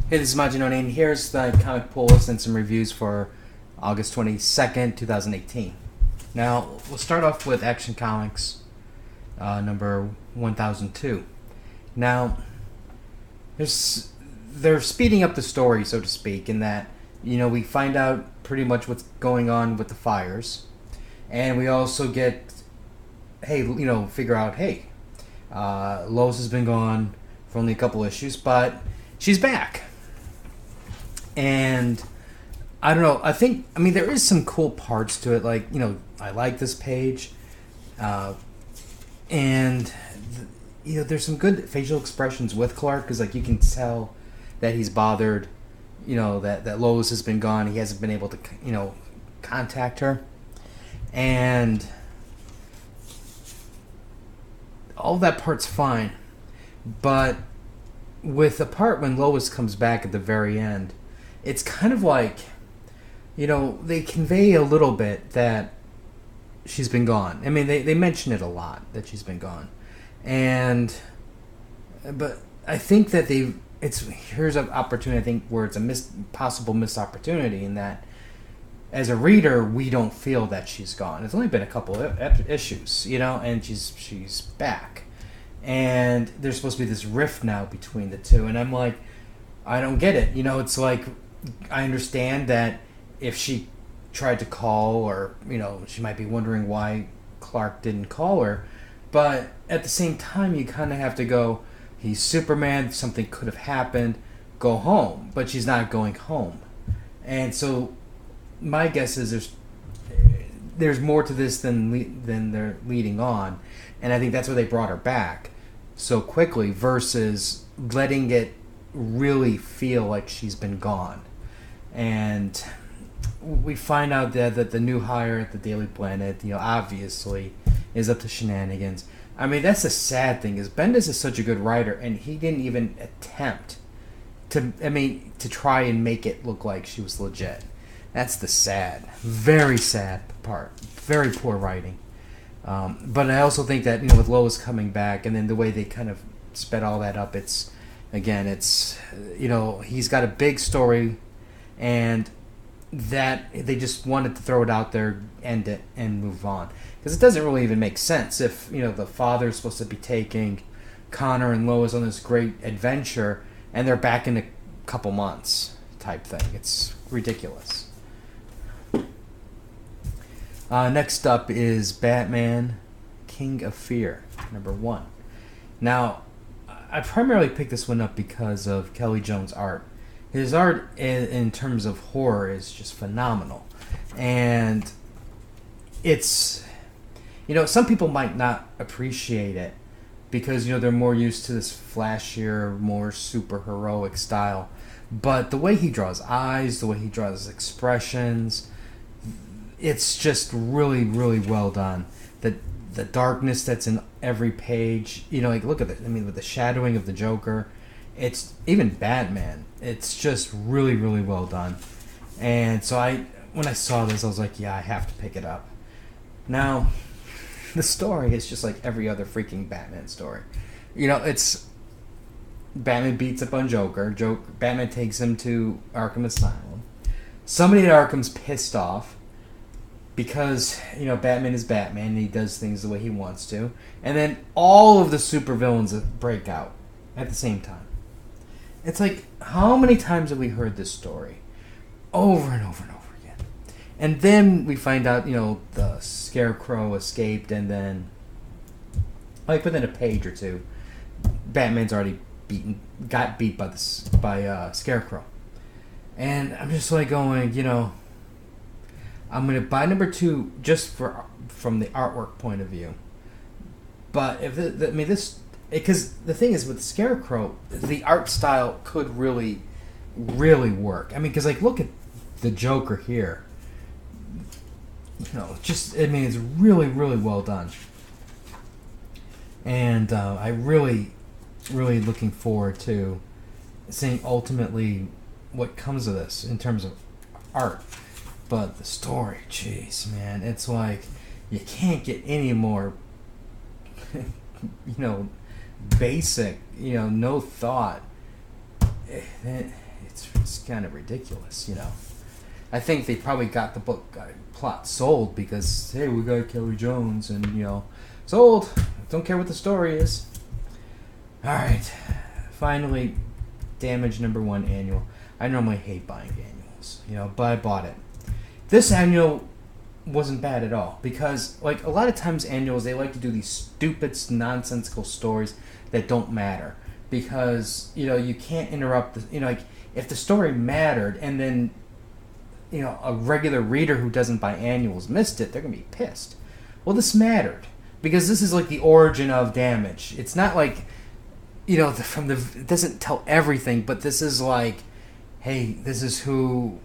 Hey, this is Majin, and here's the comic pool list and some reviews for August 22nd, 2018. Now, we'll start off with Action Comics, number 1002. Now, they're speeding up the story, so to speak, in that, we find out pretty much what's going on with the fires. And we also get, figure out, Lois has been gone for only a couple issues, but she's back. And I don't know. There is some cool parts to it. I like this page, and there's some good facial expressions with Clark because you can tell that he's bothered. That Lois has been gone. He hasn't been able to contact her, and all that part's fine. But with the part when Lois comes back at the very end, it's kind of they convey a little bit that she's been gone. I mean, they mention it a lot that she's been gone, but I think that here's an opportunity. I think where it's a possible missed opportunity in that, as a reader, we don't feel that she's gone. It's only been a couple of issues, and she's back, and there's supposed to be this rift now between the two, and I'm like, I don't get it. It's like, I understand that if she tried to call, or she might be wondering why Clark didn't call her, but at the same time you kind of have to go, he's Superman, something could have happened, go home. But she's not going home, and so my guess is there's more to this than they're leading on, and I think that's why they brought her back so quickly versus letting it really feel like she's been gone. And we find out that the new hire at the Daily Planet, obviously is up to shenanigans. I mean, that's the sad thing, is Bendis is such a good writer, and he didn't even attempt to try and make it look like she was legit. That's the very sad part. Very poor writing. But I also think that, with Lois coming back, and then the way they kind of sped all that up, he's got a big story, and that they just wanted to throw it out there, end it, and move on. Because it doesn't really even make sense if, the father's supposed to be taking Connor and Lois on this great adventure, and they're back in a couple months type thing. It's ridiculous. Next up is Batman, King of Fear, number 1. Now, I primarily picked this one up because of Kelly Jones' art. His art in terms of horror is just phenomenal. And it's, some people might not appreciate it because, they're more used to this flashier, more super heroic style. But the way he draws eyes, the way he draws expressions, it's just really, really well done. The darkness that's in every page, look at it. I mean, with the shadowing of the Joker, it's even Batman. It's just really, really well done. And so when I saw this, I was like, yeah, I have to pick it up. Now, the story is just like every other freaking Batman story. It's Batman beats up on Joker. Batman takes him to Arkham Asylum. Somebody at Arkham's pissed off because, Batman is Batman and he does things the way he wants to. And then all of the supervillains break out at the same time. It's like, how many times have we heard this story? Over and over and over again. And then we find out, the Scarecrow escaped, and then, within a page or two, Batman's already got beat by Scarecrow. And I'm just going, I'm going to buy number 2 just from the artwork point of view. But because the thing is, with Scarecrow, the art style could really, really work. I mean, because look at the Joker here. It's really, really well done. And I really, really looking forward to seeing ultimately what comes of this in terms of art. But the story, jeez, man, it's like you can't get any more, basic, no thought. it's kind of ridiculous, you know. I think they probably got the book plot sold because, hey, we got Kelly Jones, and, you know, sold. Don't care what the story is. All right. Finally, Damage #1 annual. I normally hate buying annuals, you know, but I bought it. This annual wasn't bad at all because, like, a lot of times annuals, they like to do these stupid, nonsensical stories that don't matter because, you know, you can't interrupt the, you know, like, if the story mattered and then, you know, a regular reader who doesn't buy annuals missed it, they're gonna be pissed. Well, this mattered because this is like the origin of Damage. It's not like, you know, it doesn't tell everything, but this is like, hey, this is who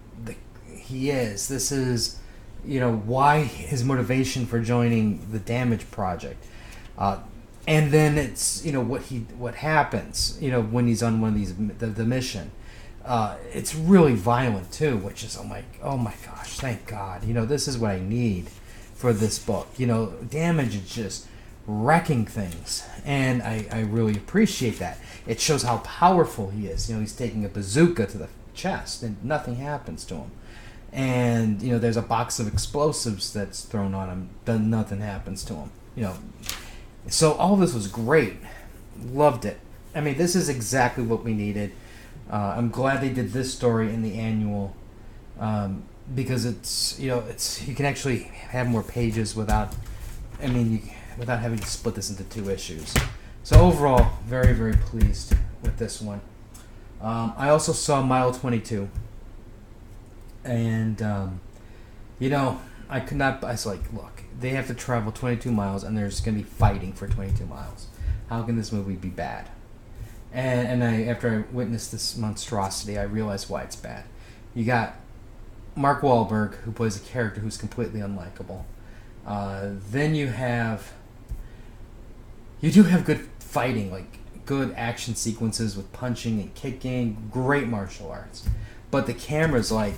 he is. This is, you know, why his motivation for joining the Damage Project, and then it's, you know, what happens, you know, when he's on one of these the mission. It's really violent too, which is, I'm like, oh my gosh, thank God. You know, this is what I need for this book. You know, Damage is just wrecking things, and I really appreciate that. It shows how powerful he is. You know, he's taking a bazooka to the chest, and nothing happens to him. And, you know, there's a box of explosives that's thrown on him, then nothing happens to him. You know, so all this was great. Loved it. I mean, this is exactly what we needed. I'm glad they did this story in the annual, because it's, you know, you can actually have more pages without having to split this into 2 issues. So overall, very, very pleased with this one. I also saw Mile 22, and you know, I was like, look, they have to travel 22 miles, and there's going to be fighting for 22 miles. How can this movie be bad? And after I witnessed this monstrosity, I realized why it's bad. You got Mark Wahlberg, who plays a character who's completely unlikable. Then you do have good fighting, like good action sequences with punching and kicking, great martial arts. But the camera's like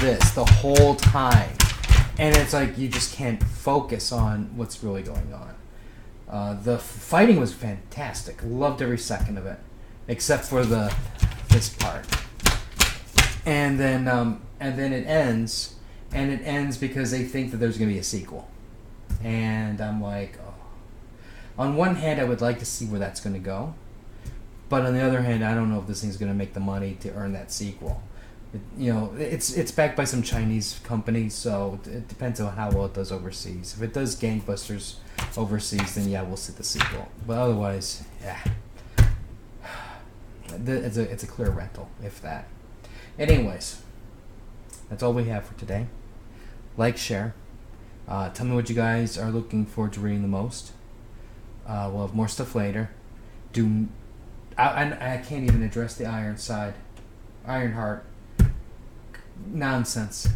this the whole time, and it's like you just can't focus on what's really going on. The fighting was fantastic. Loved every second of it, except for this part. And then it ends, and it ends because they think that there's going to be a sequel. And I'm like, oh. On one hand, I would like to see where that's going to go, but on the other hand, I don't know if this thing's going to make the money to earn that sequel. You know, it's backed by some Chinese company, so it depends on how well it does overseas. If it does gangbusters overseas, then yeah, we'll see the sequel. But otherwise, yeah, it's a clear rental, if that. Anyways, that's all we have for today. Like, share. Tell me what you guys are looking forward to reading the most. We'll have more stuff later. I can't even address the Ironheart nonsense,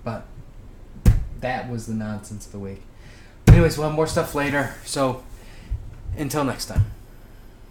but that was the nonsense of the week. Anyways, we'll have more stuff later, so until next time.